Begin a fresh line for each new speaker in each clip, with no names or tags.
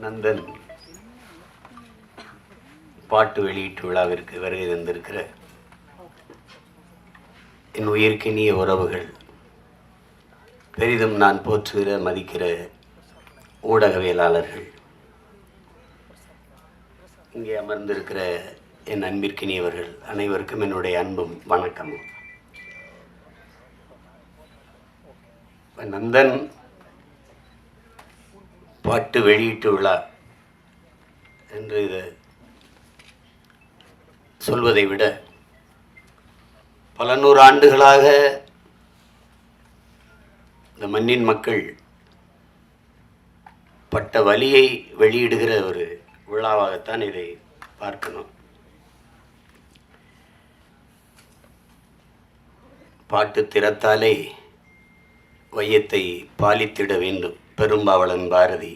நந்தன் பாட்டு வெளியீட்டு விழாவிற்கு வருகை தந்திருக்கிற என் உயிர்க்கினிய உறவுகள், பெரிதும் நான் போற்றுகிற மதிக்கிற ஊடகவியலாளர்கள், இங்கே அமர்ந்திருக்கிற என் அன்பிற்கினியவர்கள் அனைவருக்கும் என்னுடைய அன்பும் வணக்கமும். நந்தன் பாட்டு வெளியீட்டு விழா என்று இதை சொல்வதை விட, பல நூறு ஆண்டுகளாக இந்த மண்ணின் மக்கள் பட்ட வலியை வெளியிடுகிற ஒரு விழாவாகத்தான் இதை பார்க்கணும். பாட்டு திறத்தாலே வையத்தை பாலித்திட வேண்டும், பெரும்பாவளன் பாரதி.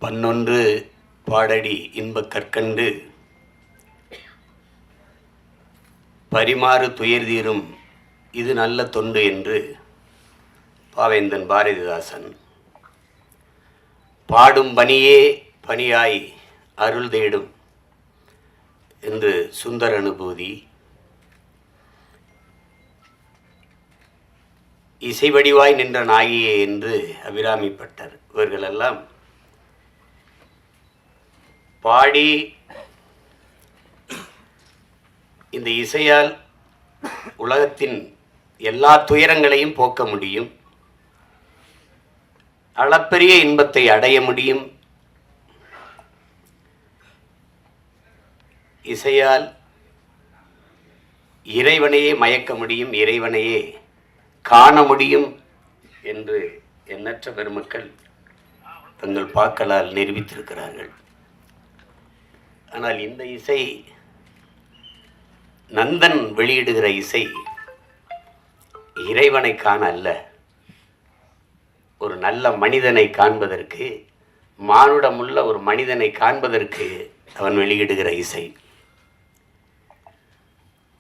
பன்னொன்று பாடடி இன்பக் கற்கண்டு பரிமாறு துயர் தீரும் இது நல்ல தொண்டு என்று பாவேந்தன் பாரதிதாசன். பாடும் பணியே பணியாய் அருள் தேடும் என்று சுந்தர அனுபூதி. இசை வடிவாய் நின்ற நாயியே என்று அபிராமிப்பட்டர். இவர்களெல்லாம் பாடி இந்த இசையால் உலகத்தின் எல்லா துயரங்களையும் போக்க முடியும், அளப்பரிய இன்பத்தை அடைய முடியும். இசையால் இறைவனையே மயக்க முடியும், இறைவனையே காண முடியும் என்று எண்ணற்ற பெருமக்கள் தங்கள் பாக்களால் நிரூபித்திருக்கிறார்கள். ஆனால் இந்த இசை, நந்தன் வெளியிடுகிற இசை, இறைவனை காண அல்ல, ஒரு நல்ல மனிதனை காண்பதற்கு, மானுடமுள்ள ஒரு மனிதனை காண்பதற்கு அவன் வெளியிடுகிற இசை.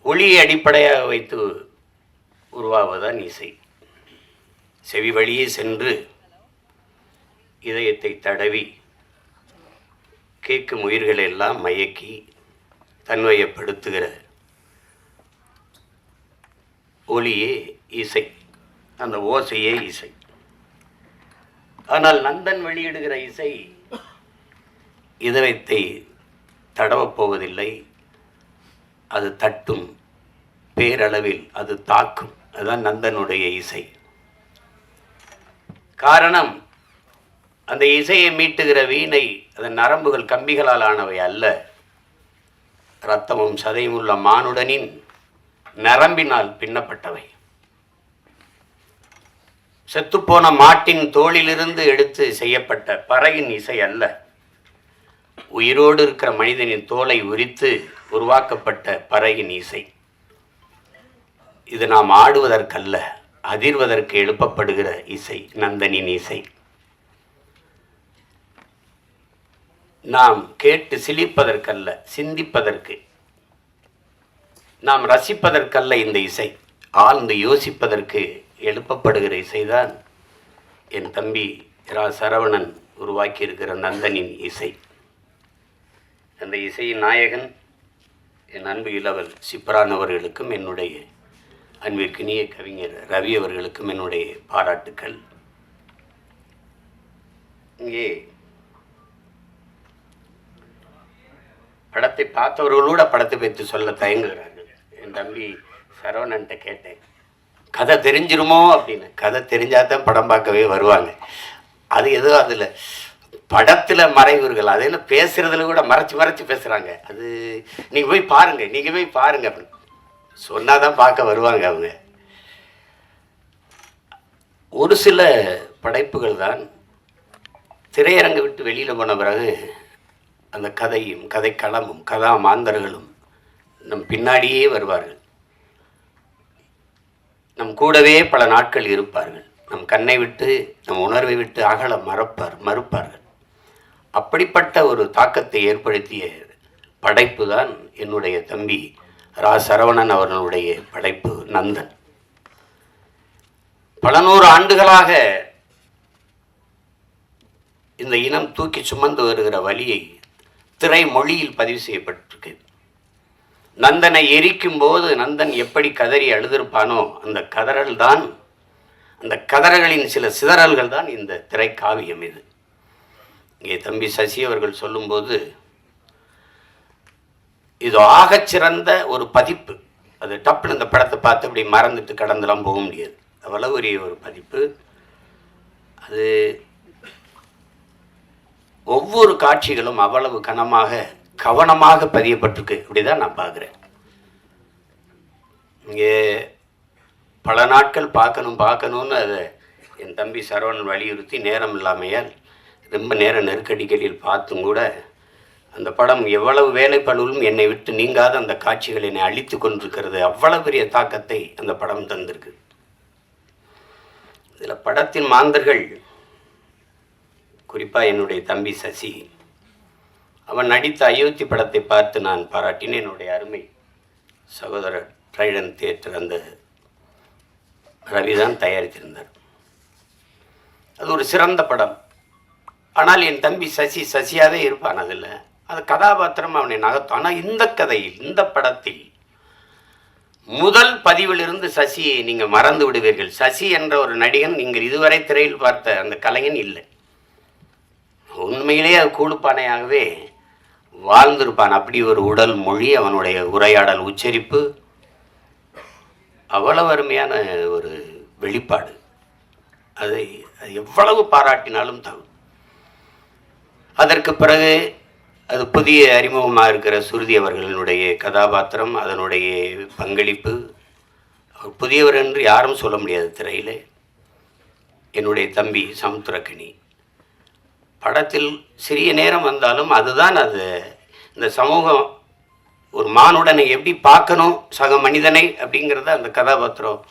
ஒளியை அடிப்படையாக வைத்து உருவாவதுதான் இசை. செவி வழியே சென்று இதயத்தை தடவி கேட்கும் உயிர்களை எல்லாம் மயக்கி தன்வயப்படுத்துகிற ஒளியே இசை, அந்த ஓசையே இசை. ஆனால் நந்தன் வெளியிடுகிற இசை இதயத்தை தடவப் போவதில்லை, அது தட்டும், பேரளவில் அது தாக்கும். அதுதான் நந்தனுடைய இசை. காரணம், அந்த இசையை மீட்டுகிற வீணை அதன் நரம்புகள் கம்பிகளால் ஆனவை அல்ல, இரத்தமும் சதையும் உள்ள மானுடனின் நரம்பினால் பின்னப்பட்டவை. செத்துப்போன மாட்டின் தோளிலிருந்து எடுத்து செய்யப்பட்ட பறையின் இசை அல்ல, உயிரோடு இருக்கிற மனிதனின் தோலை உரித்து உருவாக்கப்பட்ட பறையின் இசை. இது நாம் ஆடுவதற்கல்ல, அதிர்வதற்கு எழுப்பப்படுகிற இசை நந்தனின் இசை. நாம் கேட்டு சிலிப்பதற்கல்ல, சிந்திப்பதற்கு, நாம் ரசிப்பதற்கல்ல இந்த இசை, ஆழ்ந்து யோசிப்பதற்கு எழுப்பப்படுகிற இசைதான் என் தம்பி ரா சரவணன் உருவாக்கியிருக்கிற நந்தனின் இசை. அந்த இசையின் நாயகன் என் அன்பு இளவல் சிப்ரான் அவர்களுக்கும், என்னுடைய அன்பிற்கினிய கவிஞர் ரவி அவர்களுக்கும் என்னுடைய பாராட்டுக்கள். இங்கே படத்தை பார்த்தவர்களோட படத்தை பற்றி சொல்ல தயங்குகிறார்கள். என் தம்பி சரவணன்ட்ட கேட்டேன், கதை தெரிஞ்சிருமோ அப்படின்னு. கதை தெரிஞ்சாதான் படம் பார்க்கவே வருவாங்க. அது ஏதோ அதில் படத்தில் மறைவுர்கள், அதில் பேசுகிறதுல கூட மறைச்சி பேசுகிறாங்க. அது நீங்கள் போய் பாருங்கள் அப்படின்னு சொன்னாதான் பார்க்க வருவாங்க அவங்க. ஒரு சில படைப்புகள் தான் திரையரங்கை விட்டு வெளியில் போன பிறகு அந்த கதையும் கதைக்களமும் கதா மாந்தர்களும் நம் பின்னாடியே வருவார்கள், நம் கூடவே பல நாட்கள் இருப்பார்கள், நம் கண்ணை விட்டு நம் உணர்வை விட்டு அகல மறுப்பார்கள். அப்படிப்பட்ட ஒரு தாக்கத்தை ஏற்படுத்திய படைப்பு தான் என்னுடைய தம்பி ரா சரவணன் அவர்களுடைய படைப்பு நந்தன். பல நூறு ஆண்டுகளாக இந்த இனம் தூக்கி சுமந்து வருகிற வழியை திரை மொழியில் பதிவு செய்யப்பட்டிருக்கு. நந்தனை எரிக்கும் போது நந்தன் எப்படி கதறி அழுதிருப்பானோ அந்த கதறல் தான், அந்த கதறல்களின் சில சிதறல்கள் தான் இந்த திரைக்காவியம். இது இங்கே தம்பி சசி அவர்கள் சொல்லும்போது இது ஆகச்சிறந்த ஒரு பதிப்பு. அது டப்புன்னு இந்த படத்தை பார்த்து அப்படி மறந்துட்டு கடந்தெல்லாம் போக முடியாது. அவ்வளவு பெரிய ஒரு பதிப்பு. அது ஒவ்வொரு காட்சிகளும் அவ்வளவு கவனமாக பதியப்பட்டிருக்கு. அப்படிதான் நான் பார்க்குறேன். இங்கே பல நாட்கள் பார்க்கணும்னு அதை என் தம்பி சரவணன் வலியுறுத்தி நேரம் இல்லாமையால் ரொம்ப நேரம் நெருக்கடிகளில் பார்த்தும் கூட அந்த படம் எவ்வளவு வேலைப்பளுவும் என்னை விட்டு நீங்காத அந்த காட்சிகள் என்னை அழித்து கொண்டிருக்கிறது. அவ்வளவு பெரிய தாக்கத்தை அந்த படம் தந்திருக்கு. இதில் படத்தின் மாந்தர்கள், குறிப்பாக என்னுடைய தம்பி சசி, அவன் நடித்த அயோத்தி படத்தை பார்த்து நான் பாராட்டினேன். என்னுடைய அருமை சகோதரர் ட்ரைடன் தியேட்டர் அந்த ரவிதான் தயாரித்திருந்தார். அது ஒரு சிறந்த படம். ஆனால் என் தம்பி சசியாகவே இருப்பான். அதில் அது கதாபாத்திரம் அவனை நகர்த்தும். ஆனால் இந்த கதையில், இந்த படத்தில் முதல் பதிவிலிருந்து சசியை நீங்கள் மறந்து விடுவீர்கள். சசி என்ற ஒரு நடிகன் நீங்கள் இதுவரை திரையில் பார்த்த அந்த கலைஞன் இல்லை. உண்மையிலேயே அது கூடுப்பானையாகவே வாழ்ந்திருப்பான். அப்படி ஒரு உடல் மொழி, அவனுடைய உரையாடல், உச்சரிப்பு அவ்வளவு அருமையான ஒரு வெளிப்பாடு. அதை எவ்வளவு பாராட்டினாலும் தகும். அதற்கு பிறகு அது புதிய அறிமுகமாக இருக்கிற சுருதி அவர்களினுடைய கதாபாத்திரம், அதனுடைய பங்களிப்பு, புதியவர் என்று யாரும் சொல்ல முடியாது திரையில். என்னுடைய தம்பி சமுத்திரக்கனி படத்தில் சிறிய நேரம் வந்தாலும் அதுதான் அது. இந்த சமூகம் ஒரு மானுடனை எப்படி பார்க்கணும், சக மனிதனை அப்படிங்கிறத அந்த கதாபாத்திரம்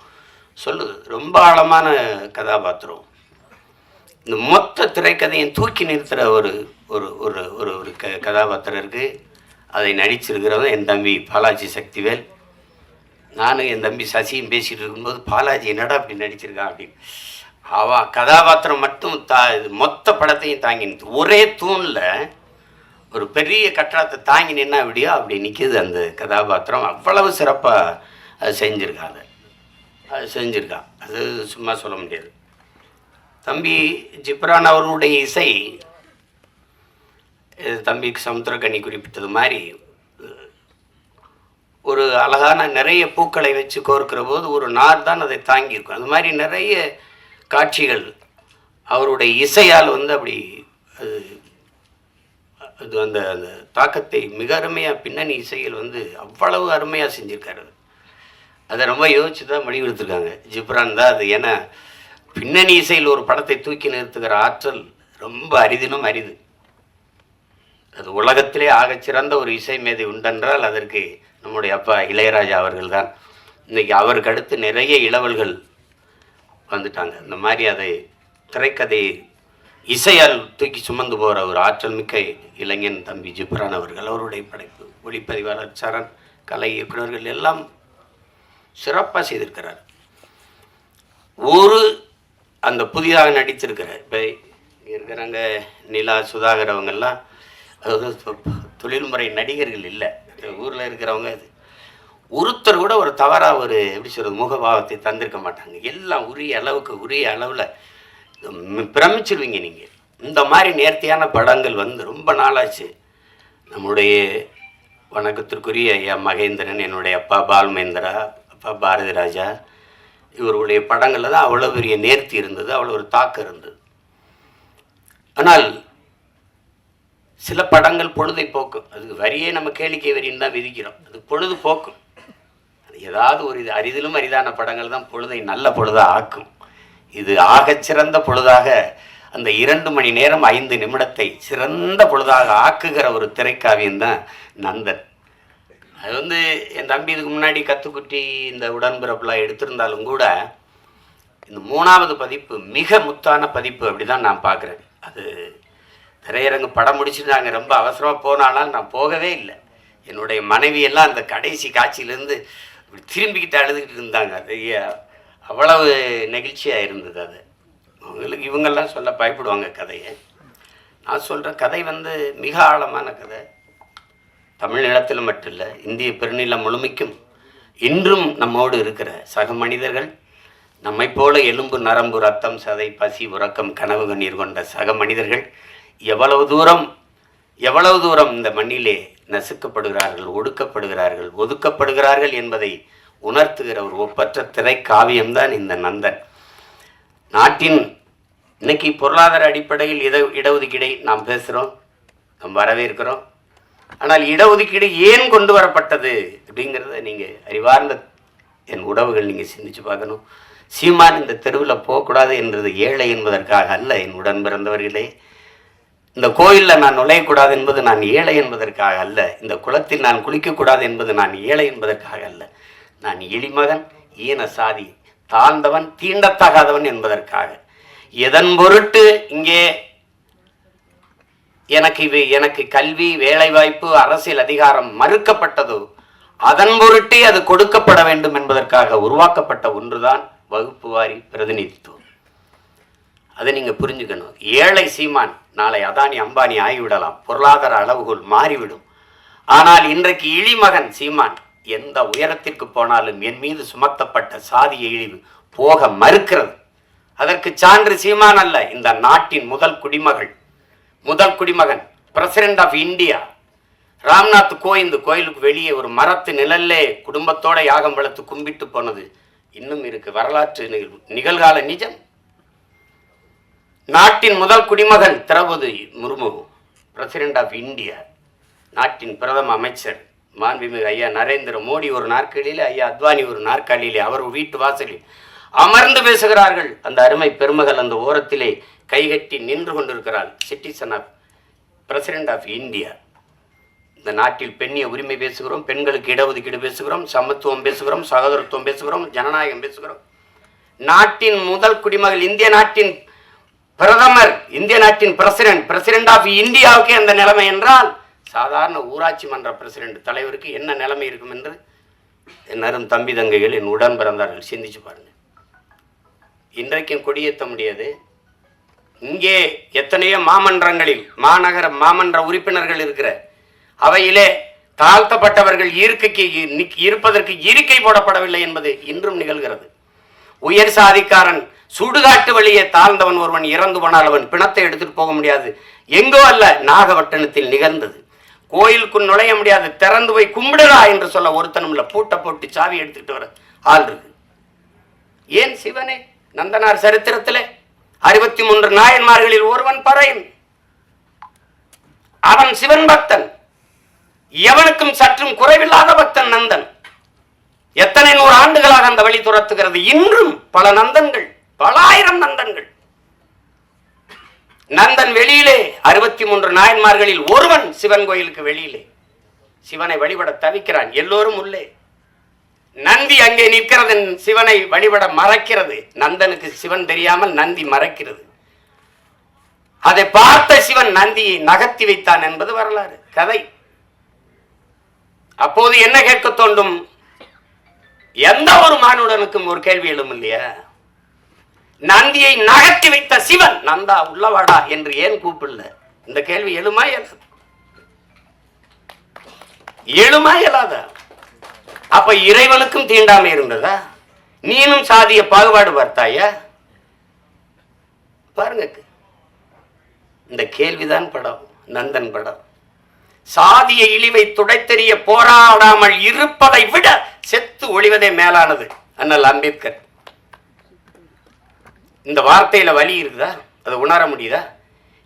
சொல்லுது. ரொம்ப ஆழமான கதாபாத்திரம். இந்த மொத்த திரைக்கதையும் தூக்கி நிறுத்துகிற ஒரு ஒரு ஒரு ஒரு ஒரு கதாபாத்திரம் இருக்குது. அதை நடிச்சிருக்கிறவன் என் தம்பி பாலாஜி சக்திவேல். நானும் என் தம்பி சசியும் பேசிகிட்டு இருக்கும்போது, பாலாஜி என்னடா அப்படி நடிச்சிருக்கான் அப்படின்னு. அவன் கதாபாத்திரம் மட்டும் மொத்த படத்தையும் தாங்கி நிற்று. ஒரே தூணில் ஒரு பெரிய கட்டடத்தை தாங்கி நின்னா அப்படியோ அப்படி நிற்கிது அந்த கதாபாத்திரம். அவ்வளவு சிறப்பாக அது செஞ்சுருக்கான். அது சும்மா சொல்ல முடியாது. தம்பி ஜிப்ரான் அவர்களுடைய இசை, தம்பி சமுத்திரக்கனி குறிப்பிட்டது மாதிரி, ஒரு அழகான நிறைய பூக்களை வச்சு கோர்க்கிற போது ஒரு நார் தான் அதை தாங்கியிருக்கும். அது மாதிரி நிறைய காட்சிகள் அவருடைய இசையால் அப்படி அது அந்த அந்த தாக்கத்தை மிக அருமையாக பின்னணி இசையில் அவ்வளவு அருமையாக செஞ்சுருக்காரு. அதை ரொம்ப யோசிச்சு தான் முடிவெடுத்துருக்காங்க. ஜிப்ரான் தான் அது. ஏன்னா பின்னணி இசையில் ஒரு படத்தை தூக்கி நிறுத்துகிற ஆற்றல் ரொம்ப அரிதினும் அரிது. அது உலகத்திலே ஆகச்சிறந்த ஒரு இசை மேதை உண்டென்றால் அதற்கு நம்முடைய அப்பா இளையராஜா அவர்கள் தான். இன்றைக்கி அவருக்கு அடுத்து நிறைய இளவல்கள் வந்துட்டாங்க. இந்த மாதிரி அதை திரைக்கதை இசையால் தூக்கி சுமந்து போகிற ஒரு ஆற்றல் மிக்க இளைஞன் தம்பி ஜிப்ரான் அவர்கள். அவருடைய படைப்பு, ஒளிப்பதிவாளர் சரண், கலை இயக்குநர்கள் எல்லாம் சிறப்பாக செய்திருக்கிறார். ஒரு அந்த புதிதாக நடித்திருக்கிற இப்போ இருக்கிறாங்க நிலா, சுதாகர், அவங்கெல்லாம் அதாவது தொழில்முறை நடிகர்கள் இல்லை. ஊரில் இருக்கிறவங்க ஒருத்தர் கூட ஒரு தவறாக ஒரு எப்படி சொல்கிறது முகபாவத்தை தந்திருக்க மாட்டாங்க. எல்லாம் உரிய அளவில் பிரமிச்சிருவீங்க நீங்கள். இந்த மாதிரி நேர்த்தியான படங்கள் ரொம்ப நாளாச்சு. நம்முடைய வணக்கத்திற்குரிய ஐயா மகேந்திரன், என்னுடைய அப்பா பால்மேந்திரா, அப்பா பாரதி ராஜா, இவருடைய படங்களில் தான் அவ்வளோ பெரிய நேர்த்தி இருந்தது, அவ்வளோ ஒரு தாக்கம் இருந்தது. ஆனால் சில படங்கள் பொழுதை போக்கும். அதுக்கு வரியே நம்ம கேளிக்கை வரின்னு தான் விதிக்கிறோம். அது பொழுது போக்கும். அது ஏதாவது ஒரு அரிதிலும் அரிதான படங்கள் தான் பொழுதை நல்ல பொழுதாக ஆக்கும். இது ஆகச்சிறந்த பொழுதாக அந்த 2 மணி நேரம் 5 நிமிடத்தை சிறந்த பொழுதாக ஆக்குகிற ஒரு திரைக்காவியம் தான் நந்தன். அது என் தம்பி இதுக்கு முன்னாடி கத்துக்குட்டி இந்த உடன்பிறப்புலாம் எடுத்திருந்தாலும் கூட இந்த 3வது பதிப்பு மிக முத்தான பதிப்பு. அப்படி தான் நான் பார்க்குறேன். அது திரையரங்கு படம் முடிச்சுட்டு நாங்கள் ரொம்ப அவசரமாக போனாலும் நான் போகவே இல்லை. என்னுடைய மனைவியெல்லாம் அந்த கடைசி காட்சியிலேருந்து திரும்பிக்கிட்டு அழுதுகிட்டு இருந்தாங்க. அது அவ்வளவு நெகிழ்ச்சியாக இருந்தது. அது அவங்களுக்கு இவங்கெல்லாம் சொல்ல பயப்படுவாங்க கதையை. நான் சொல்கிற கதை மிக ஆழமான கதை. தமிழ்நிலத்தில் மட்டும் இல்லை, இந்திய பெருநிலம் முழுமைக்கும் இன்றும் நம்மோடு இருக்கிற சக மனிதர்கள், நம்மை போல எலும்பு நரம்பு ரத்தம் சதை பசி உறக்கம் கனவு கண்ணீர் கொண்ட சக மனிதர்கள் எவ்வளவு தூரம் இந்த மண்ணிலே நசுக்கப்படுகிறார்கள், ஒடுக்கப்படுகிறார்கள், ஒதுக்கப்படுகிறார்கள் என்பதை உணர்த்துகிற ஒரு ஒப்பற்ற திரைக்காவியம்தான் இந்த நந்தன். நாட்டின் இன்னைக்கு பொருளாதார அடிப்படையில் இடஒதுக்கீடை நாம் பேசுகிறோம், நாம் வரவேற்கிறோம். ஆனால் இடஒதுக்கீடு ஏன் கொண்டு வரப்பட்டது அப்படிங்கிறத நீங்கள் அறிவார்ந்த என் உறவுகள் நீங்கள் சிந்திச்சு பார்க்கணும். சீமான் இந்த தெருவில் போகக்கூடாது என்றது ஏழை என்பதற்காக அல்ல. என் உடன் பிறந்தவர்களே, இந்த கோயிலில் நான் நுழையக்கூடாது என்பது நான் ஏழை என்பதற்காக அல்ல. இந்த குளத்தில் நான் குளிக்கக்கூடாது என்பது நான் ஏழை என்பதற்காக அல்ல. நான் எளிமகன், ஈன சாதி, தாழ்ந்தவன், தீண்டத்தகாதவன் என்பதற்காக. எதன் பொருட்டு இங்கே எனக்கு கல்வி, வேலைவாய்ப்பு, அரசியல் அதிகாரம் மறுக்கப்பட்டதோ அதன் பொருட்டே அது கொடுக்கப்பட வேண்டும் என்பதற்காக உருவாக்கப்பட்ட ஒன்றுதான் வகுப்பு வாரி பிரதிநிதித்துவம். அதை நீங்கள் புரிஞ்சுக்கணும். ஏழை சீமான் நாளை அதானி அம்பானி ஆகிவிடலாம், பொருளாதார அளவுகோல் மாறிவிடும். ஆனால் இன்றைக்கு இழிமகன் சீமான் எந்த உயரத்திற்கு போனாலும் என் மீது சுமத்தப்பட்ட சாதிய இழிவு போக மறுக்கிறது. அதற்கு சான்று சீமான் அல்ல, இந்த நாட்டின் முதல் குடிமகன் president of India Ramnath Kovind கோயிலுக்கு வெளியே ஒரு மரத்து நிழல்லே குடும்பத்தோட யாகம் வளர்த்து கும்பிட்டு போனது இன்னும் இருக்கு. வரலாற்று நிகழ்கால நிஜம். நாட்டின் முதல் குடிமகன் Droupadi Murmu president of India, நாட்டின் பிரதம அமைச்சர் மாண்புமிகு ஐயா நரேந்திர மோடி ஒரு நாற்காலியிலே, ஐயா அத்வானி ஒரு நாற்காலியிலே, அவர் வீட்டு வாசலில் அமர்ந்து பேசுகிறார்கள். அந்த அருமை பெருமகள் அந்த ஓரத்திலே கைகட்டி நின்று கொண்டிருக்கிறாள். Citizen of president of India. இந்த நாட்டில் பெண்ணிய உரிமை பேசுகிறோம், பெண்களுக்கு இடஒதுக்கீடு பேசுகிறோம், சமத்துவம் பேசுகிறோம், சகோதரத்துவம் பேசுகிறோம், ஜனநாயகம் பேசுகிறோம். நாட்டின் முதல் குடிமகள், இந்திய நாட்டின் பிரதமர், இந்திய நாட்டின் பிரசிடென்ட் ஆஃப் இந்தியாவுக்கு அந்த நிலைமை என்றால் சாதாரண ஊராட்சி மன்ற பிரசிடென்ட் தலைவருக்கு என்ன நிலைமை இருக்கும் என்று என் அரும் தம்பி தங்கைகள், என் உடன் பிறந்தார்கள், சிந்திச்சு பாருங்க. இன்றைக்கும் கொடியேற்ற முடியாது. இங்கே எத்தனையோ மாமன்றங்களில் மாநகர மாமன்ற உறுப்பினர்கள் இருக்கிற அவையிலே தாழ்த்தப்பட்டவர்கள் இருப்பதற்கு இருக்கை போடப்படவில்லை என்பது இன்றும் நிகழ்கிறது. உயர் சாதிக்காரன் சுடுகாட்டு வழியே தாழ்ந்தவன் ஒருவன் இறந்து போனால் அவன் பிணத்தை எடுத்துட்டு போக முடியாது. எங்கோ அல்ல, நாகப்பட்டினத்தில் நிகழ்ந்தது. கோயிலுக்குள் நுழைய முடியாது, திறந்து போய் கும்பிடுறா என்று சொல்ல ஒருத்தனும் இல்லை. பூட்டை போட்டு சாவி எடுத்துக்கிட்டு வர ஆள் இருக்கு. ஏன் சிவனே நந்தனார் சரித்திரத்திலே 63 நாயன்மார்களில் ஒருவன் பறையன். அவன் சிவன் பக்தன், எவனுக்கும் சற்றும் குறைவில்லாத பக்தன் நந்தன். எத்தனை 100 ஆண்டுகளாக அந்த வழி துரத்துகிறது. இன்றும் பல நந்தன்கள், பல ஆயிரம் நந்தன்கள். நந்தன் வெளியிலே 63 நாயன்மார்களில் ஒருவன் சிவன் கோயிலுக்கு வெளியிலே சிவனை வழிபட தவிக்கிறான். எல்லோரும் உள்ளே. நந்தி அங்கே நிற்கிறது, சிவனை வழிபட மறைக்கிறது. நந்தனுக்கு சிவன் தெரியாமல் நந்தி மறைக்கிறது. அதை பார்த்த சிவன் நந்தியை நகர்த்தி வைத்தான் என்பது வரலாறு கதை. அப்போது என்ன கேட்க தோண்டும்? எந்த ஒரு மானுடனுக்கும் ஒரு கேள்வி எழும் இல்லையா? நந்தியை நகர்த்தி வைத்த சிவன் நந்தா உள்ளவாடா என்று ஏன் கூப்பிடல? இந்த கேள்வி எழுமா இயலாதா? அப்ப இறைவனுக்கும் தீண்டாமை இருந்ததா? நீனும் சாதிய பாகுபாடு பார்த்தாயா? பாருங்க, இந்த கேள்விதான் படம், நந்தன் படம். சாதிய இழிவை துடைத்தெறிய போராடாமல் இருப்பதை விட செத்து ஒழிவதே மேலானது. அண்ணல் அம்பேத்கர். இந்த வார்த்தையில வலி இருக்குதா? அதை உணர முடியுதா?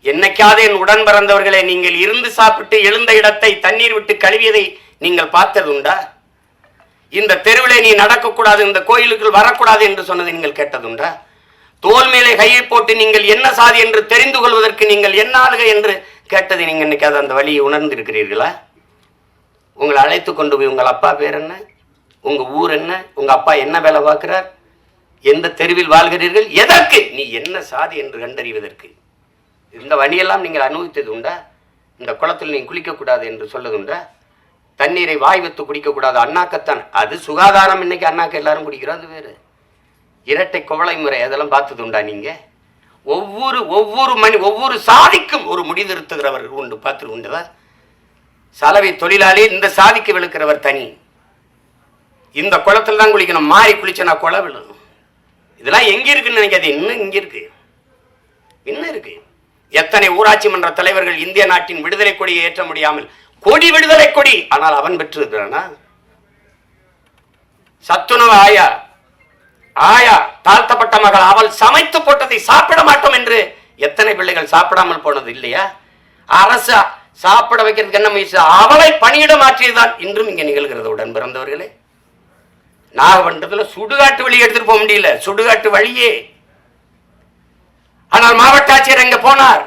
என்னைக்காவது என் உடன் பிறந்தவர்களை நீங்கள் இருந்து சாப்பிட்டு எழுந்த இடத்தை தண்ணீர் விட்டு கழுவியதை நீங்கள் பார்த்தது உண்டா? இந்த தெருவிலே நீ நடக்கக்கூடாது, இந்த கோயிலுக்குள் வரக்கூடாது என்று சொன்னதை நீங்கள் கேட்டதுண்டா? தோல் மேலே கையை போட்டு நீங்கள் என்ன சாதி என்று தெரிந்து கொள்வதற்கு நீங்கள் என்ன ஆளுக என்று கேட்டதை நீங்கள் இன்னைக்காவது அந்த வழியை உணர்ந்திருக்கிறீர்களா? உங்களை அழைத்து கொண்டு போய் உங்கள் அப்பா பேர் என்ன, உங்க ஊர் என்ன, உங்க அப்பா என்ன வேலை பார்க்கிறார், எந்த தெருவில் வாழ்கிறீர்கள், எதற்கு, நீ என்ன சாதி என்று கண்டறிவதற்கு இந்த வழியெல்லாம் நீங்கள் அனுபவித்தது உண்டா? இந்த குளத்தில் நீ குளிக்கக்கூடாது என்று சொல்லதுண்டா? தண்ணீரை வாய் வைத்து குடிக்கக்கூடாது, அண்ணாக்கத்தான். அது சுகாதாரம். இன்னைக்கு அண்ணாக்க எல்லாரும் குடிக்கிறோம், அது வேறு. இரட்டை குவளை முறை அதெல்லாம் பார்த்தது உண்டா? நீங்க ஒவ்வொரு சாதிக்கும் ஒரு முடிதிருத்துகிறவர் உண்டு. பார்த்து உண்டுதா? சலவை தொழிலாளி இந்த சாதிக்கு விழுக்கிறவர் தனி. இந்த குளத்துல தான் குளிக்கணும், மாறி குளிச்சனா குள விழும். இதெல்லாம் எங்க இருக்குன்னு நினைக்காது, இன்னும் இங்க இருக்கு, இன்னும் இருக்கு. எத்தனை ஊராட்சி மன்ற தலைவர்கள் இந்திய நாட்டின் விடுதலை கொடியை ஏற்ற முடியாமல், கொடி விடுதலை கொடி, ஆனால் அவன் பெற்றிருக்கிறானா? சத்துணவு ஆயா தாழ்த்தப்பட்ட மகள், அவள் சமைத்து போட்டதை சாப்பிட மாட்டோம் என்று எத்தனை பிள்ளைகள் சாப்பிடாமல் போனது இல்லையா? அரசு சாப்பிட வைக்கிறதுக்கு என்ன முயற்சி? அவளை பணியிட மாற்றியதுதான் இன்றும் இங்கே நிகழ்கிறது. உடன் பிறந்தவர்களே, நாகப்பட்டினத்துல சுடுகாட்டு வழி எடுத்துட்டு போக முடியல, சுடுகாட்டு வழியே. ஆனால் மாவட்ட ஆட்சியர் எங்க போனார்?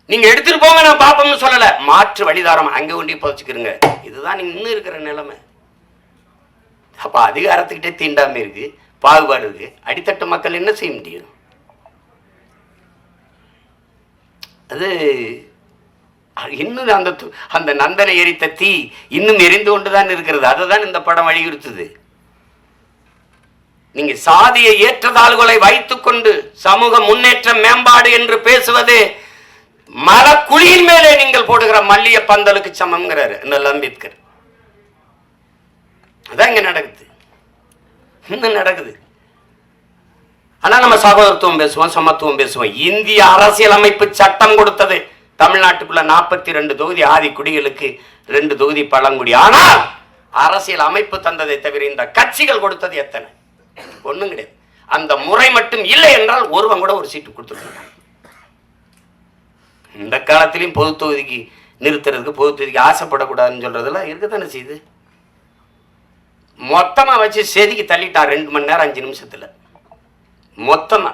நீங்க எடுத்துட்டு போங்க, நான் பாப்போம்னு சொல்லல, மாற்று வழிதாரம் அங்க கொண்டு புதைச்சுக்கிறீங்க. இதுதான் இன்னும் இருக்கிற நிலைமை. அப்ப அதிகாரத்துக்கிட்டே தீண்டாம இருக்கு, பாகுபாடு இருக்கு. அடித்தட்டு மக்கள் என்ன செய்ய முடியும்? அது இன்னும் அந்த நந்தனை எரித்த தீ இன்னும் எரிந்து கொண்டுதான் இருக்கிறது. அதுதான் இந்த படம் வலியுறுத்துது. நீங்க சாதிய ஏற்றத்தாழ்வுகளை வைத்துக் கொண்டு சமூக முன்னேற்ற மேம்பாடு என்று பேசுவது மலக்குழியின் மேலே நீங்கள் போடுகிற மல்லிய பந்தலுக்கு சமம்ங்கிறாரு அம்பேத்கர். அதான் இங்க நடக்குது, இன்னும் நடக்குது. ஆனா நம்ம சகோதரத்துவம் பேசுவோம், சமத்துவம் பேசுவோம். இந்திய அரசியலமைப்பு சட்டம் கொடுத்தது தமிழ்நாட்டுக்குள்ள 42 தொகுதி ஆதி குடிகளுக்கு, 2 தொகுதி பழங்குடி. ஆனால் அரசியல் அமைப்பு தந்ததை தவிர இந்த கட்சிகள் கொடுத்தது எத்தனை? ஒண்ணும் கிடையாது. அந்த முறை மட்டும் இல்லை என்றால் ஒருவன் கூட ஒரு சீட்டு கொடுத்துருக்காங்க. இந்த காலத்திலையும் பொது தொகுதிக்கு நிறுத்துறதுக்கு, பொது தொகுதிக்கு ஆசைப்படக்கூடாதுன்னு சொல்றதெல்லாம் இருக்கத்தானே செய்யுது. மொத்தமா வச்சு செதுக்கி தள்ளிட்டான் 2 மணி நேரம் 5 நிமிஷத்துல மொத்தமா.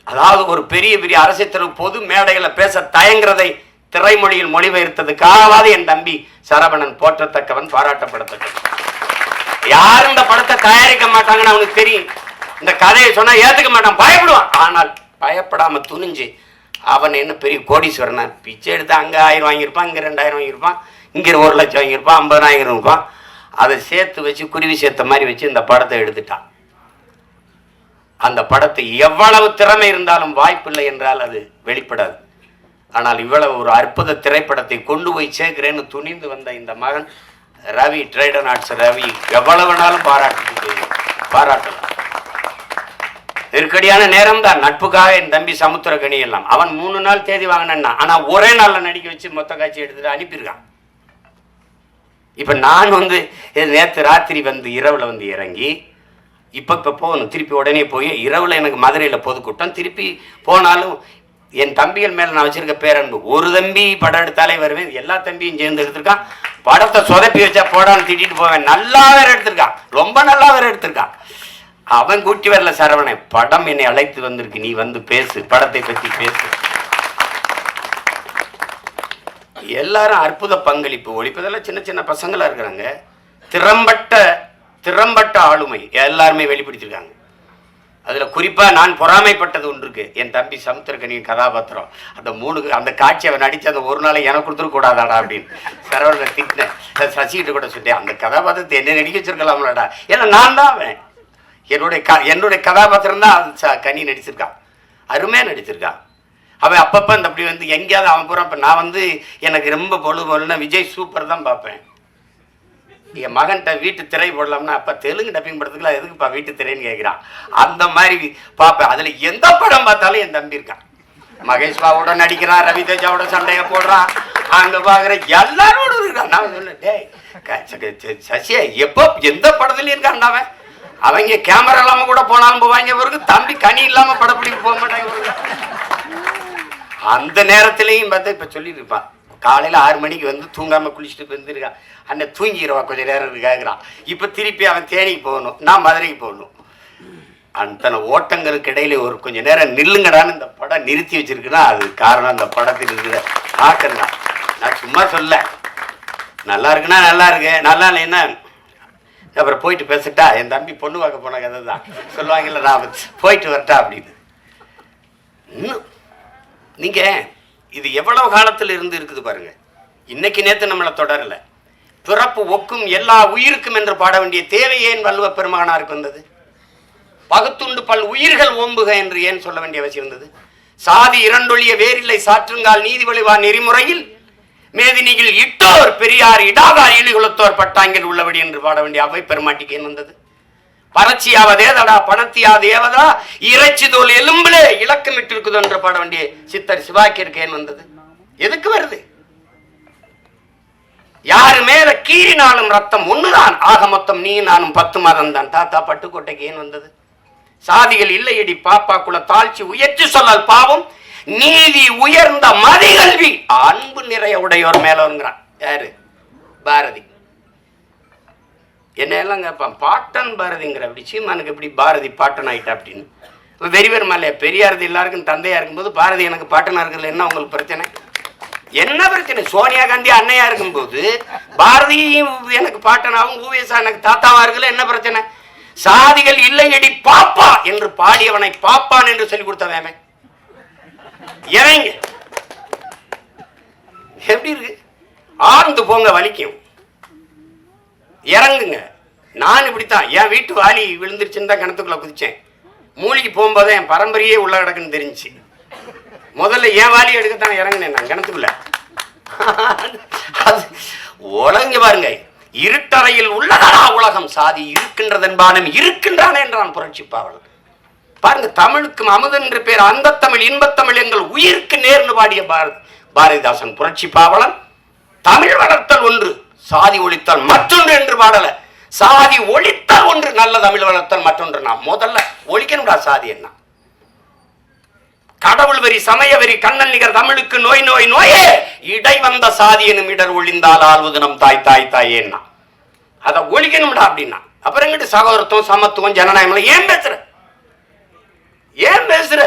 அதாவது ஒரு பெரிய பெரிய அரசியல் பொது மேடைகளை பேச தயங்குறதை திரைமொழியில் மொழிபெயர்த்ததுக்காவது என் தம்பி சரவணன் போற்றத்தக்கவன், பாராட்டப்படத்தக்கவன். யாரும் இந்த படத்தை தயாரிக்க மாட்டாங்கன்னு அவனுக்கு தெரியும். இந்த கதையை சொன்னா ஏத்துக்க மாட்டான், பயப்படுவான். ஆனால் பயப்படாம துணிஞ்சு அவன் என்ன பெரிய கோடீஸ்வரனா, பிச்சை எடுத்து அங்க 1000 வாங்கியிருப்பான், இங்க 2000 வாங்கியிருப்பான், இங்க 1 லட்சம் வாங்கியிருப்பான், 50,000 இருப்பான். அதை சேர்த்து வச்சு குருவி சேர்த்த மாதிரி வச்சு இந்த படத்தை எடுத்துட்டான். அந்த படத்தை எவ்வளவு திறமை இருந்தாலும் வாய்ப்பில்லை என்றால் அது வெளிப்படாது. ஆனால் இவ்வளவு ஒரு அற்புத திரைப்படத்தை கொண்டு போய் சேர்க்கிறேன்னு துணிந்து வந்த இந்த மகன் ரவி, ட்ரைடன் ஆர்ட்ஸ் ரவி, எவ்வளவு நாளும் பாராட்டலாம். நெருக்கடியான நேரம் தான். நட்புக்காக என் தம்பி சமுத்திரகனி எல்லாம் அவன் 3 நாள் தேதி வாங்கினா, ஆனா ஒரே நாள்ல நடிக்க வச்சு மொத்த காட்சி எடுத்துட்டு அனுப்பியிருக்கான். இப்ப நான் நேற்று ராத்திரி இரவுல இறங்கி இப்போ போகணும், திருப்பி உடனே போய் இரவுல எனக்கு மதுரையில் பொதுக்கூட்டம். திருப்பி போனாலும் என் தம்பிகள் மேல நான் வச்சிருக்க பேரன்பு. ஒரு தம்பி படம் எடுத்தாலே வருவேன், எல்லா தம்பியும் சேர்ந்து எடுத்திருக்கான். படத்தை சொதப்பி வச்சா போடான்னு திட்டிட்டு போவேன். நல்லா வேற எடுத்திருக்கான், ரொம்ப நல்லா வேற எடுத்திருக்கான். அவன் கூட்டி வரல சரவணை, படம் என்னை அழைத்து வந்திருக்கு, நீ பேசு, படத்தை பத்தி பேசு. எல்லாரும் அற்புத பங்களிப்பு. ஒழிப்பதெல்லாம் சின்ன சின்ன பசங்களா இருக்கிறாங்க. திறம்பட்ட ஆளுமை எல்லாருமே வெளிப்படுத்திருக்காங்க. அதுல குறிப்பா நான் பொறாமைப்பட்டது ஒன்று இருக்கு. என் தம்பி சமுத்திரகனியின் கதாபாத்திரம், அந்த காட்சி அவன் நடிச்ச அந்த ஒரு நாளை எனக்கு கொடுத்துருக்கூடாதாடா அப்படின்னு சரவணனை திட்டினேன். சசிகிட்ட கூட சொல்லிட்டேன், அந்த கதாபாத்திரத்தை என்ன நடிக்க வச்சிருக்கலாம்லடா. ஏன்னா நான் தான் அவன், என்னுடைய கதாபாத்திரம் தான் கனி நடிச்சிருக்கான், அருமையா நடிச்சிருக்கான். அவன் அப்பப்போ அப்படி எங்கேயாவது அவன் பூரா. இப்போ நான் எனக்கு ரொம்ப பொழுதுன்னா விஜய் சூப்பர் தான் பார்ப்பேன். என் மகன்கிட்ட வீட்டு திரை போடலாம்னா, அப்போ தெலுங்கு டப்பிங் படத்துக்குலாம் எதுக்குப்பா வீட்டு திரைன்னு கேட்குறான். அந்த மாதிரி பார்ப்பேன். அதில் எந்த படம் பார்த்தாலும் என் தம்பி இருக்கான். மகேஷ் பாவோட நடிக்கிறான், ரவி தேஜாவோட சண்டையை போடுறான், அங்கே பார்க்குற எல்லாரோட இருக்கான். நான் சொன்னேன், டேய் சசியா எப்போ எந்த படத்துலையும் இருக்கான் அவன். அவங்க கேமரா இல்லாமல் கூட போனாலும் போவாங்க. இவருக்கு தம்பி கனி இல்லாமல் படப்பிடிப்பு போக மாட்டாங்க. அந்த நேரத்திலையும் பார்த்தா இப்போ சொல்லிட்டு இருப்பான், காலையில் 6 மணிக்கு தூங்காமல் குளிச்சுட்டு வந்துருக்கான். அண்ணன் தூங்கிடுவா கொஞ்சம் நேரம் கேட்குறான். இப்போ திருப்பி அவன் தேனிக்கு போகணும், நான் மதுரைக்கு போகணும். அத்தனை ஓட்டங்களுக்கு இடையில ஒரு கொஞ்சம் நேரம் நில்லுங்கடான்னு இந்த படம் நிறுத்தி வச்சிருக்குன்னா அது காரணம் அந்த படத்தில் இருக்கிற தாக்கம் தான். நான் சும்மா சொல்ல, நல்லா இருக்குன்னா நல்லா இருக்கு, நல்லா இல்லைன்னா அப்புறம் போயிட்டு பேசிட்டா. என் தம்பி பொண்ணு பார்க்க போன கதை தான் சொல்லுவாங்கல்ல, நான் போயிட்டு வரட்டா அப்படின்னு. இன்னும் நீங்க இது எவ்வளவு காலத்தில் இருந்து இருக்குது பாருங்க. இன்னைக்கு நேற்று நம்மளை தொடரல. பிறப்பு ஒக்கும் எல்லா உயிருக்கும் என்று பாட வேண்டிய தேவை ஏன் வள்ளுவ பெருமகனாருக்கு வந்தது? பகுத்துண்டு பல் உயிர்கள் ஓம்புக என்று ஏன் சொல்ல வேண்டிய அவசியம் இருந்தது? சாதி இரண்டொழிய வேறில்லை சாற்றுங்கால் நீதி வழிவா நெறிமுறையில் மேதினியில் இட்டோர் பெரியார் இடாதார் ஈழிகுலத்தோர் பட்டாங்கில் உள்ளபடி என்று பாட வேண்டிய அவை பெருமாட்டிக்கு ஏன் வந்தது? பறச்சியாவதேதடா பணத்தியாதேவதா இறைச்சி தோல் எலும்புல இலக்கமிட்டு இருக்குது என்று பாட வேண்டிய சித்தர் சிவாக்கியருக்கு ஏன் வந்தது? எதுக்கு வருது? யாரு மேல கீறினாலும் ரத்தம் ஒண்ணுதான். ஆக மொத்தம் நீ நானும் 10 மாதம் தான். தாத்தா பட்டுக்கோட்டைக்கு ஏன் வந்தது? சாதிகள் இல்லையடி பாப்பா குல தாழ்ச்சி உயர்ச்சி சொல்லல் பாவம் நீதி உயர்ந்த மதிகல்வி அன்பு நிறைய உடையோர் மேலோங்கிறான். யாரு? பாரதி. என்ன எல்லாம் கேட்பான், பாட்டன் பாரதிங்கிற. அப்படி சீமானுக்கு எப்படி பாரதி பாட்டன் ஆயிட்டா அப்படின்னு வெறிவர் மேலே பெரியாரது எல்லாருக்கும் தந்தையா இருக்கும்போது பாரதி எனக்கு பாட்டனா இருக்கிறது என்ன உங்களுக்கு பிரச்சனை? என்ன பிரச்சனை? சோனியா காந்தி அன்னையா இருக்கும்போது பாரதி எனக்கு பாட்டனாவும் ஊவேசா எனக்கு தாத்தாவா இருக்குல்ல, என்ன பிரச்சனை? சாதிகள் இல்லையடி பாப்பா என்று பாடியவனை பாப்பான் என்று சொல்லிக் கொடுத்தவன் இறங்க. எப்படி இருக்கு? ஆழ்ந்து போங்க, வலிக்கும், இறங்குங்க. நான் இப்படித்தான் என் வீட்டு வாலி விழுந்துருச்சுன்னு தான் கிணத்துக்குள்ள குதிச்சேன். மூலிகை போகும்போது என் பரம்பரையே உள்ள கிடக்குன்னு தெரிஞ்சு முதல்ல என் வாலி எடுக்கத்தான் இறங்கினேன் நான் கிணத்துக்குள்ள. அது உலங்க பாருங்க, இருட்டறையில் உள்ளதா உலகம் சாதி இருக்கின்றதென்பானும் இருக்கின்றானே என்றான் புரட்சி பாவலன். பாருங்க, தமிழுக்கும் அமுதன் என்று பேர் அந்த தமிழ் இன்பத்தமிழ் எங்கள் உயிருக்கு நேர்ந்து பாடிய பாரதிதாசன் புரட்சி பாவலன். தமிழ் வளர்த்தல் ஒன்று, சாதி ஒழித்தல் மற்றொன்று என்று பாடல. சாதி ஒழித்தல் ஒன்று, நல்ல தமிழ் வளர்த்தல் மற்றொன்று. நான் முதல்ல ஒழிக்கணும்டா சாதி. என்ன கடவுள் வரி சமய வரி கண்ணன் நிகர் தமிழுக்கு நோய் நோய் நோயே இடை வந்த சாதி எனும் இடர் ஒழிந்தால் ஆள்வது நம் தாய் தாய் தாயேன்னா அதை ஒழிக்கணும்டா அப்படின்னா. அப்புறம் எங்கிட்ட சகோதரத்துவம் சமத்துவம் ஜனநாயகம் ஏன் பேசுற? ஏன் பேசுற?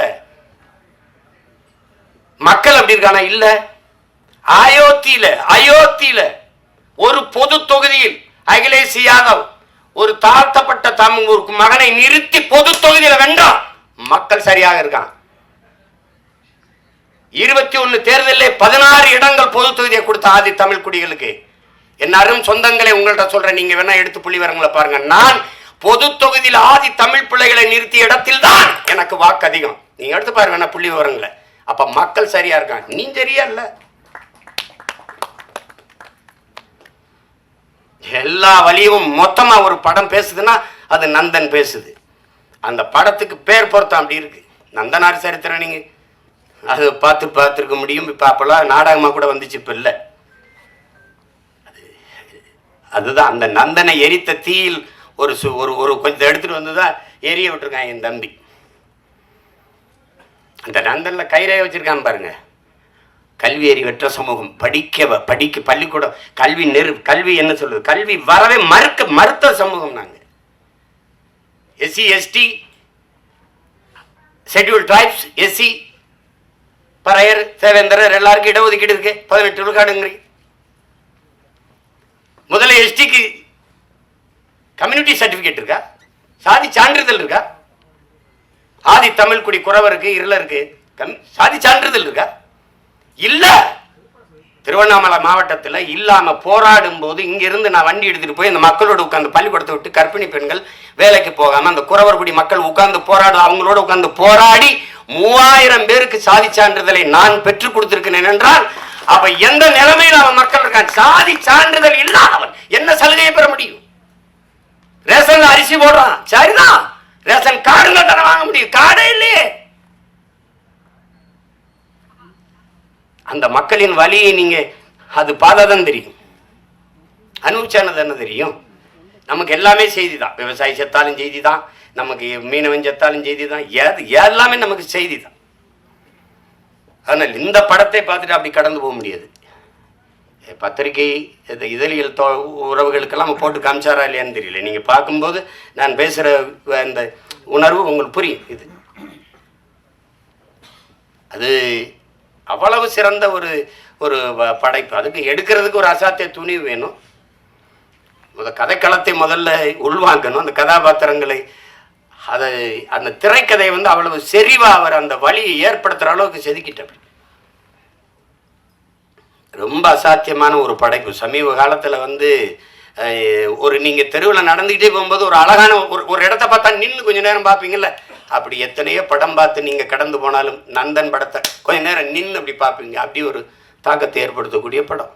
மக்கள் அப்படி இருக்கானா? இல்ல. அயோத்தியில ஒரு பொது தொகுதியில் அகிலேஷ் யாதவ் ஒரு தாழ்த்தப்பட்ட தமிழ் மகனை நிறுத்தி பொது தொகுதியில வென்றான். மக்கள் சரியாக இருக்கான். 21 தேர்தலில் 16 இடங்கள் பொது தொகுதியை கொடுத்த ஆதி தமிழ் குடிகளுக்கு. என் அரும் சொந்தங்களை உங்கள்கிட்ட சொல்றேன், நீங்க வேணா எடுத்து புள்ளி வரங்களை பாருங்க. நான் பொது தொகுதியில் ஆதி தமிழ் பிள்ளைகளை நிறுத்திய இடத்தில் தான் எனக்கு வாக்கு அதிகம். நீங்க எடுத்து பாருங்க வேணா புள்ளி விவரங்களை. அப்ப மக்கள் சரியா இருக்காங்க, நீ சரியா இல்ல. எல்லா வழியும் மொத்தமா ஒரு படம் பேசுதுன்னா அது நந்தன் பேசுது. அந்த படத்துக்கு பேர் பொருத்தம் அப்படி இருக்கு. நந்தனார் சரித்திரம் நீங்க அது பார்த்துருக்க முடியும். இப்ப அப்பெல்லாம் நாடகமா கூட வந்துச்சு, இப்ப இல்ல. அதுதான் அந்த நந்தனை எரித்த தீயில் ஒரு ஒரு கொஞ்சம் எடுத்துட்டு வந்துதான் எரிய விட்டுருக்கான் என் தம்பி. அந்த நந்தன்ல கயிறைய வச்சிருக்கான் பாருங்க. கல்வி அறிவற்ற சமூகம், படிக்க பள்ளிக்கூடம் கல்வி என்ன சொல்றது, கல்வி வரவே மறுத்த சமூகம் நாங்க. SC ST schedule tribes SC பறையர் சேவேந்தரர் எல்லாருக்கும் இடஒதுக்கீடு இருக்கு. 18 விழுக்காடுங்கிறீங்க. முதல்ல எஸ்டிக்கு கம்யூனிட்டி சர்டிபிகேட் இருக்கா? சாதி சான்றிதழ் இருக்கா? ஆதி தமிழ் குடி குறவருக்கு இருளருக்கு சாதி சான்றிதழ் இருக்கா? இல்ல. திருவண்ணாமலை மாவட்டத்தில் இல்லாம போராடும் போது இங்கிருந்து நான் வண்டி எடுத்துட்டு போய் அந்த மக்களோட உட்கார்ந்து பள்ளிக்கூடத்தை விட்டு கர்ப்பிணி பெண்கள் வேலைக்கு போகாம அந்த குறவர்குடி மக்கள் உட்கார்ந்து அவங்களோட உட்கார்ந்து போராடி 3000 பேருக்கு சாதி சான்றிதழை நான் பெற்றுக் கொடுத்திருக்கிறேன் என்றால் அப்ப எந்த நிலைமையில் அவன் மக்கள் இருக்கான்? சாதி சான்றிதழ் இல்லாதவன் என்ன சலுகையை பெற முடியும்? ரேஷன்ல அரிசி போடுறான், சரிதான். ரேஷன் கார்டுல தானே வாங்க முடியும், கார்டே இல்லையே. அந்த மக்களின் வலியை நீங்க அது பார்த்தாதான் தெரியும், அனுபவிச்சானது என்ன தெரியும். நமக்கு எல்லாமே செய்தி தான். விவசாயி செத்தாலும் செய்தி தான், நமக்கு மீனவன் செத்தாலும் செய்தி தான், எல்லாமே நமக்கு செய்தி தான். ஆனால் இந்த படத்தை பார்த்துட்டு அப்படி கடந்து போக முடியாது. பத்திரிகை இதழியல் உறவுகளுக்கெல்லாம் போட்டு காமிச்சாரா இல்லையான்னு தெரியல. நீங்க பார்க்கும்போது நான் பேசுற அந்த உணர்வு உங்களுக்கு புரியும். இது அது அவ்வளவு சிறந்த ஒரு படைப்பு. அதுக்கு எடுக்கிறதுக்கு ஒரு அசாத்திய துணிவு வேணும். கதைக்களத்தை முதல்ல உள்வாங்கணும். அந்த கதாபாத்திரங்களை அந்த திரைக்கதை அவ்வளவு செறிவா அவர் அந்த வழியை ஏற்படுத்துற அளவுக்கு செதுக்கிட்ட ரொம்ப அசாத்தியமான ஒரு படைப்பு. சமீப காலத்தில் ஒரு நீங்கள் தெருவில் நடந்துக்கிட்டே போகும்போது ஒரு அழகான ஒரு இடத்த பார்த்தா நின்று கொஞ்சம் நேரம் பார்ப்பீங்கள்ல, அப்படி எத்தனையோ படம் பார்த்து நீங்கள் கடந்து போனாலும் நந்தன் படத்தை கொஞ்சம் நேரம் நின்று அப்படி பார்ப்பீங்க. அப்படி ஒரு தாக்கத்தை ஏற்படுத்தக்கூடிய படம்.